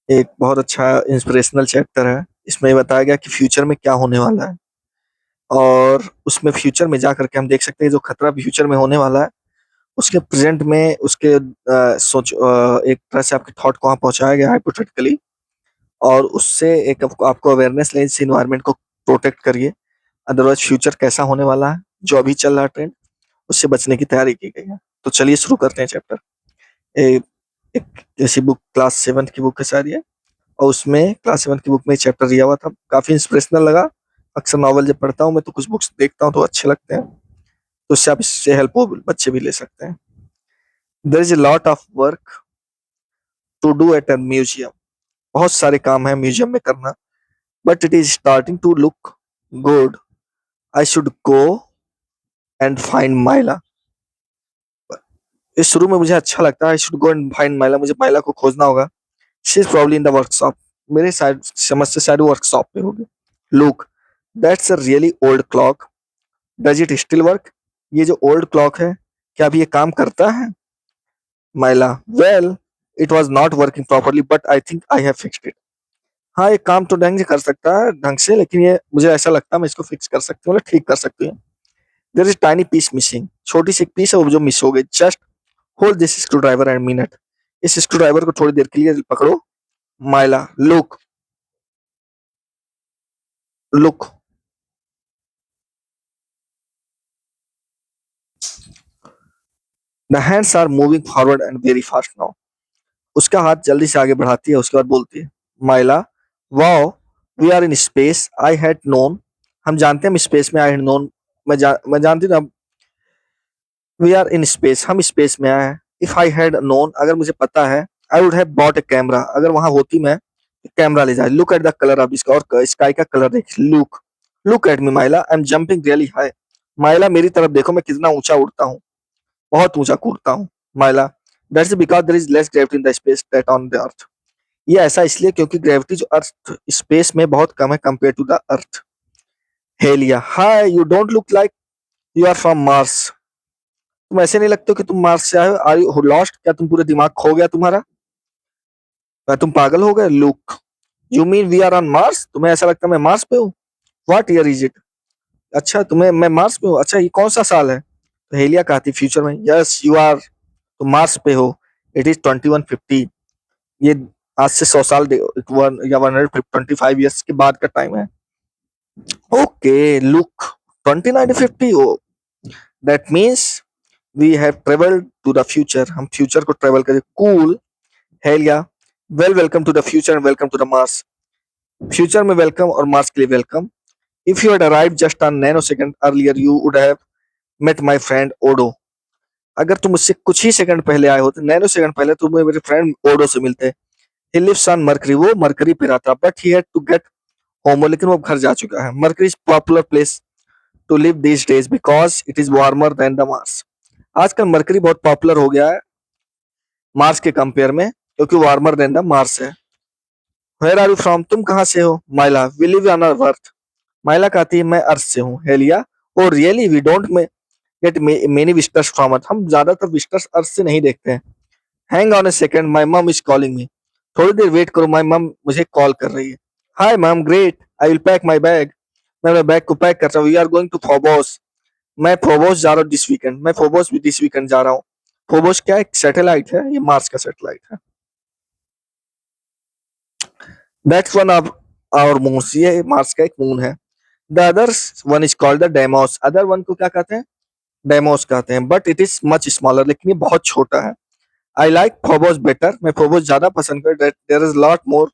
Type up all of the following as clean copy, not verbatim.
एक बहुत अच्छा इंस्पिरेशनल चैप्टर है। इसमें ये बताया गया कि फ्यूचर में क्या होने वाला है और उसमें फ्यूचर में जा करके हम देख सकते हैं जो खतरा फ्यूचर में होने वाला है, उसके प्रेज़ेंट में उसके एक तरह से आपके थॉट को वहाँ पहुँचाया गया है हाइपोथेटिकली और उससे एक आपको आपको अवेयरनेस लें इस एनवायरनमेंट को प्रोटेक्ट करिए। अदरवाइज़ फ्यूचर कैसा होने वाला है, जो अभी चल रहा है ट्रेंड, उससे बचने की तैयारी की गई है। तो चलिए शुरू करते हैं चैप्टर। ए एक ऐसी बुक क्लास 7th की बुक है शायद ये। और उसमें क्लास 7 की बुक में चैप्टर दिया हुआ था, काफ़ी इंस्पिरेशनल लगा। अक्सर नॉवल जब पढ़ता हूँ मैं तो कुछ बुक्स देखता हूँ तो अच्छे लगते हैं, तो उससे आप इससे हेल्प वो बच्चे भी ले सकते हैं। There is a lot of work to do at a museum. बहुत सारे काम हैं म्यूजियम में करना, but it is starting to look good. I should go and find Myla. इस शुरू में मुझे अच्छा लगता है I should go and find Myla, मुझे माइला को खोजना होगा। She is probably in the workshop. मेरे शायद समझ से शायद वो वर्कशॉप पे होगी। Look, that's a really old clock. Does it still work? ये जो ओल्ड क्लॉक है, क्या अभी ये काम करता है? माइला, well, it was not working properly but I think I have fixed it. हाँ, ये काम तो ढंग से कर सकता है ढंग से, लेकिन ये मुझे ऐसा लगता है मैं इसको फिक्स कर सकती हूँ, मतलब ठीक कर सकती हूँ। There is tiny piece missing. छोटी सी एक पीस है वो जो मिस हो गई। Just hold this screwdriver and minute. इस स्क्रू ड्राइवर को थोड़ी देर के लिए पकड़ो। Myla, look, look. The hands are moving forward and very fast now. उसका हाथ जल्दी से आगे बढ़ाती है, उसके बाद बोलती है, Myla, wow, we are in space, I had known. हम जानते हैं हम स्पेस में, आई हैड नोन। मैं जानती हूँ। वी आर इन स्पेस, हम स्पेस में आए हैं। इफ आई हैड नोन, अगर मुझे पता है, I would have bought A camera, अगर वहां होती मैं कैमरा ले जाए। Look at the colour of इसका, और स्काई का कलर देख। लुक, लुक एट मी माइला, I am jumping really high. माइला, मेरी तरफ देखो, मैं कितना ऊंचा उड़ता हूँ, बहुत ऊंचा कूदता हूँ। Myla, that's because there is less gravity in the space that on the earth. ये ऐसा इसलिए क्योंकि ग्रेविटी जो अर्थ स्पेस में बहुत कम है compare to the earth. Helia, hi, you don't look like you are from Mars. तुम ऐसे नहीं लगते हो कि तुम मार्स से आए हो। Are you lost? क्या तुम पूरे दिमाग खो गया तुम्हारा? क्या तुम पागल हो गए? Look, you mean we are on Mars? तुम्हें ऐसा लगता है मैं मार्स पे हूँ? What year is it? अच्छा, तुम्हें मैं मार्स पे हूँ? अच्छा, ये कौन सा साल है? तो हेलिया कहती फ्यूचर में, यस यू आर, तुम मार्स पे हो। It is 2150। ये आज से 100 साल या 125 ईयर्स के बाद का टाइम है। Okay, look, 2050। Oh, that means we have travelled to the future. हम फ्यूचर को ट्रेवल करें। Cool. Helia, well, welcome to the future and welcome to the Mars. Future में वेलकम और मार्स के लिए welcome. If you had arrived just a nano second earlier you would have met my friend Odo. अगर तुम मुझसे कुछ ही second पहले आए होते, नैनो सेकंड पहले, तुम मेरे फ्रेंड ओडो से मिलते। ही लिव्स ऑन मरकरी, वो मरकरी पे रहता, but he had to get home, लेकिन वो घर जा चुका है। Mercury is popular place to live these days because it is warmer than the Mars. आजकल मरकरी बहुत पॉपुलर हो गया है मार्स के कंपेयर में, क्योंकि वार्मर देन द मार्स है। Where are you from? तुम कहाँ से हो? माइला, वी लिव ऑन अर्थ। माइला कहती है मैं अर्थ से हूँ। Helia, oh really, we don't get many visitors from Earth. हम ज्यादातर विजिटर्स अर्थ से नहीं देखते हैं। Hang on a second, my mum is calling me. थोड़ी देर वेट करो, माय मम मुझे कॉल कर रही है। Hi mum, great, I will pack my bag. मैं अपने बैग को पैक कर रहा हूँ। We are going to Phobos. मैं फोबोस जा रहा हूँ दिस वीकेंड। मैं फोबोस भी दिस वीकेंड जा रहा हूँ। फोबोस क्या है? एक सैटेलाइट है, ये मार्स का सैटेलाइट है। That's one of our moons, ये मार्स का एक मून है। The others one is called the Deimos. Other one को क्या कहते हैं? डेमोस कहते हैं, but it is much smaller, लेकिन ये बहुत छोटा है। I like Phobos better. मैं फोबोस ज्यादा पसंद कर। There is lot more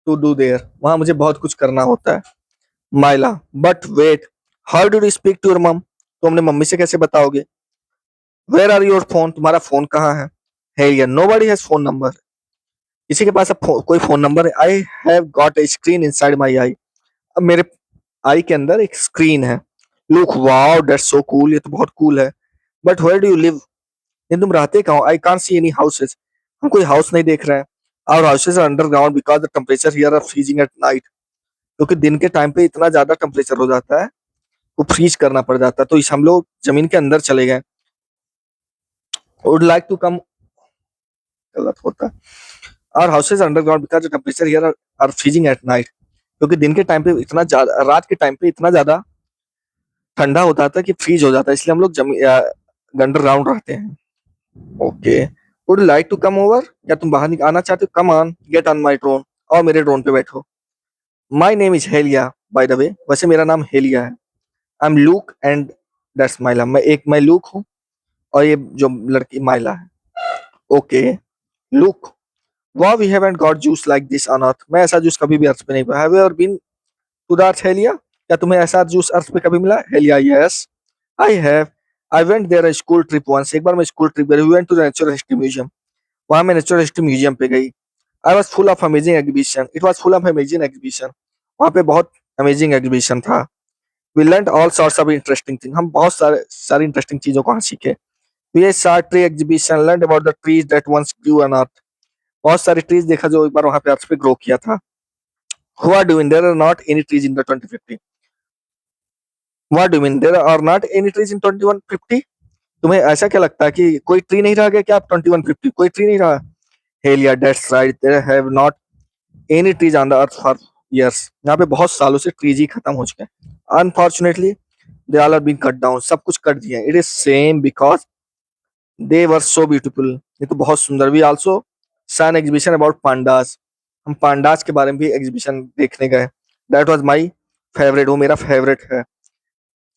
to do there. वहां मुझे बहुत कुछ करना होता है। Myla, but wait, how do you speak to your mum? तुम अपने मम्मी से कैसे बताओगे? Where are your phone? तुम्हारा फोन कहाँ है? Helia, nobody has phone number. किसी के पास अब कोई फोन नंबर है? I have got a screen inside my eye. अब मेरे आई के अंदर एक स्क्रीन है। Look, wow, that's so cool, ये तो बहुत कूल है। But where do you live? लेकिन तुम रहते कहाँ हो? I can't see any houses. हम कोई हाउस नहीं देख रहे हैं। और houses are underground because the temperature here are freezing at night. क्योंकि दिन के टाइम पे इतना ज्यादा टेम्परेचर हो जाता है, वो फ्रीज करना पड़ जाता है, तो इस हम लोग जमीन के अंदर चले गए। वुड लाइक टू कम, गलत होता है। Our houses underground because the temperature here are freezing at night, क्योंकि दिन के टाइम पे इतना ज्यादा, रात के टाइम पे इतना ज्यादा ठंडा होता था कि फ्रीज हो जाता है, इसलिए हम लोग अंडरग्राउंड रहते हैं। Okay, would like to come over, क्या तुम बाहर आना चाहते हो? Come on, get on my drone, और मेरे ड्रोन पे बैठो। My name is Helia, by the way, वैसे मेरा नाम हेलिया है। I am Luke and that's Myla, मैं लूक हूँ और ये जो लड़की माइला है। ओके, लूक, वाह we haven't got juice like this on Earth, मैं ऐसा जूस कभी भी अर्थ पे नहीं पाया। Have you ever been to the earth Helia, क्या तुम्हें ऐसा जूस अर्थ पे कभी मिला? Helia, yes I have, I went there a school trip once, एक बार मैं स्कूल ट्रिप गई, we went to the natural history museum, वहां मैं नेचुरल हिस्ट्री म्यूजियम पे गई। I was full of amazing exhibition, it was full of amazing exhibition, वहां पे बहुत अमेजिंग एग्जीबिशन था। We learn all sorts of interesting thing, हम बहुत सारी इंटरेस्टिंग चीजों को वहाँ सीखे। We saw tree exhibition, learned about the trees that once grew on earth, बहुत सारी ट्रीज देखा जो एक बार वहां पे अर्थ पे ग्रो किया था। Who are doing, there are not any trees in the 2050, what do you mean there are not any trees in 2150, तुम्हें ऐसा क्या लगता है कि कोई ट्री नहीं रह गया क्या? आप 2150 कोई ट्री नहीं रहा? Helia, that's right, there have not any trees on the Earth for years, यहाँ पे बहुत सालों से ट्रीज ही खत्म हो चुके हैं। Unfortunately they all are been cut down, सब कुछ कट दिया। It is same because they were so beautiful, ये तो बहुत सुंदर। भी also sun exhibition about pandas, हम पांडास के बारे में भी एग्जीबिशन देखने गए। दैट वाज माय फेवरेट, वो मेरा फेवरेट है।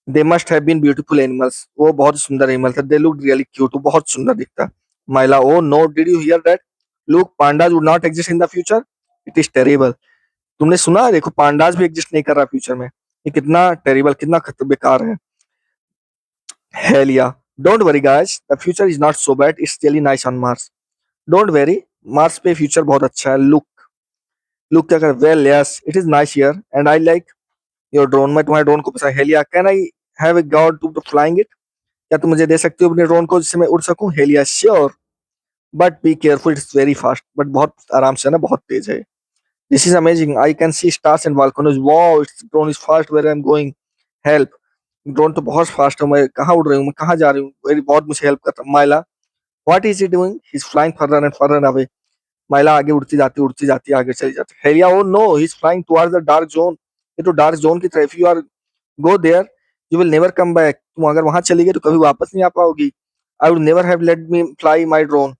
They must have been beautiful animals, वो बहुत सुंदर एनिमल था। दे लुक रियली क्यूट, वो बहुत सुंदर दिखता। Myla, oh no, did you hear that, look pandas would not exist in the future, it is terrible, तुमने सुना? देखो पांडास भी एग्जिस्ट नहीं कर रहा फ्यूचर में, ये कितना टेरिबल, कितना बेकार है। Helia, don't worry guys, the future is not so bad, it's really nice on Mars. Don't worry, Mars पे फ्यूचर बहुत अच्छा है। लुक, लुक क्या कर, well yes it is nice here and I like your drone, मैं तुम्हारे drone को पसंद। Helia, can I have a go to flying it, क्या तुम मुझे दे सकते हो अपने ड्रोन को जिससे मैं उड़ सकूं? Helia, sure but be careful, it's very fast, but बहुत आराम से ना, बहुत तेज है। This is amazing, I can see stars and volcanoes, wow it's drone is fast, where I am going, help, drone तो बहुत फास्ट है, मैं कहाँ उड़ रही हूँ, मैं कहाँ जा रही हूँ, वेरी बहुत मुझे हेल्प करता। Myla, what is he doing, he is flying further and further away, महिला आगे उड़ती जाती आगे चली जाती। Helia, oh no, he is flying towards the dark zone, ये तो डार्क जोन की तरफ, you are go there you will never come back, तुम अगर वहां चली गई तो कभी वापस नहीं आ पाओगी। I would never have let me fly my drone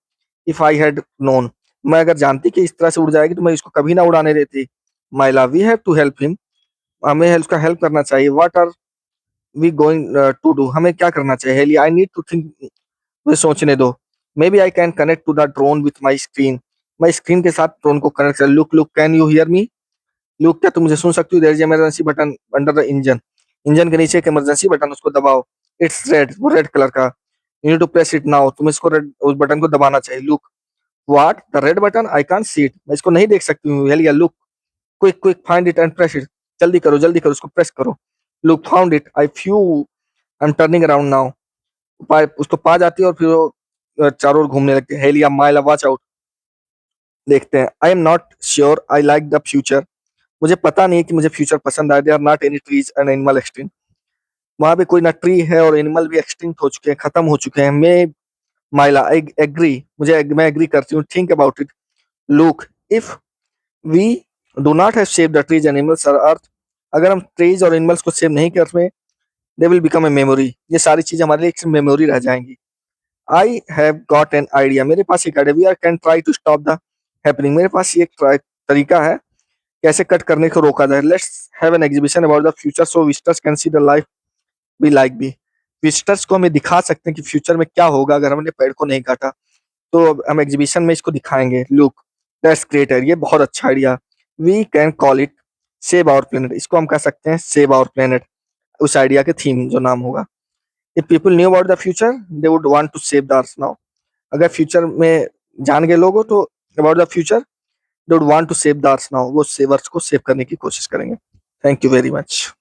if I had known, मैं अगर जानती कि इस तरह से उड़ जाएगी तो मैं इसको कभी ना उड़ाने देती। Myla, we have to help him, हमें उसका हेल्प करना चाहिए। What are we going to do, हमें क्या करना चाहिए? Helia, I need to think, मुझे सोचने दो। Maybe I can connect to the drone with my screen, मैं स्क्रीन के साथ ड्रोन को कनेक्ट कर। Look look, can you hear me, look क्या तुम मुझे सुन सकती हो? There is emergency button under the engine, engine के नीचे एक इमरजेंसी बटन, उसको दबाओ। इट्स रेड, वो रेड कलर का, you need to press it now, तुम इसको रेड, उस बटन को दबाना चाहिए। Look, what, the red button, I can't see it, मैं इसको नहीं देख सकती हूँ। Helia, look, quick quick find it and press it, जल्दी करो उसको प्रेस करो। Look, found it, I phew, I am turning around now, उसको पा जाती है और फिर वो चारों ओर घूमने लगती है। हेलिया, माइला, वॉच आउट, देखते हैं। I am not sure I like the future, मुझे पता नहीं है कि मुझे फ्यूचर पसंद आए। There are not any trees and animal extinct, वहां पे कोई ना ट्री है और एनिमल भी एक्सटिंक्ट हो चुके हैं, खत्म हो चुके हैं। मैं, माइला, आई एग्री, मैं एग्री करती हूँ। Think about it, look, if we do not have save the trees and animals on Earth, अगर हम ट्रीज और एनिमल्स को सेव नहीं कर रहे, they will become a memory, ये सारी चीजें हमारे लिए एक मेमोरी रह जाएंगी। I have got an idea, मेरे पास एक idea, we are can try to stop the happening, मेरे पास ये एक तरीका है कैसे कट करने को रोका जाए। Let's have an exhibition about the future so visitors can see the life be like be, visitors को हमें दिखा सकते हैं कि फ्यूचर में क्या होगा अगर हमने पेड़ को नहीं काटा, तो अब हम एग्जीबिशन में इसको दिखाएंगे। लुक, दैट्स ग्रेट है, ये बहुत अच्छा idea. We can call it save our planet, इसको हम कह सकते हैं सेव आवर प्लेनेट, उस आइडिया के थीम जो नाम होगा। If people knew about the future they would want to save the Earth now, अगर फ्यूचर में जान गए लोगों तो about the future they would want to save the Earth now, वो सेवर्स को सेव करने की कोशिश करेंगे। Thank you very much.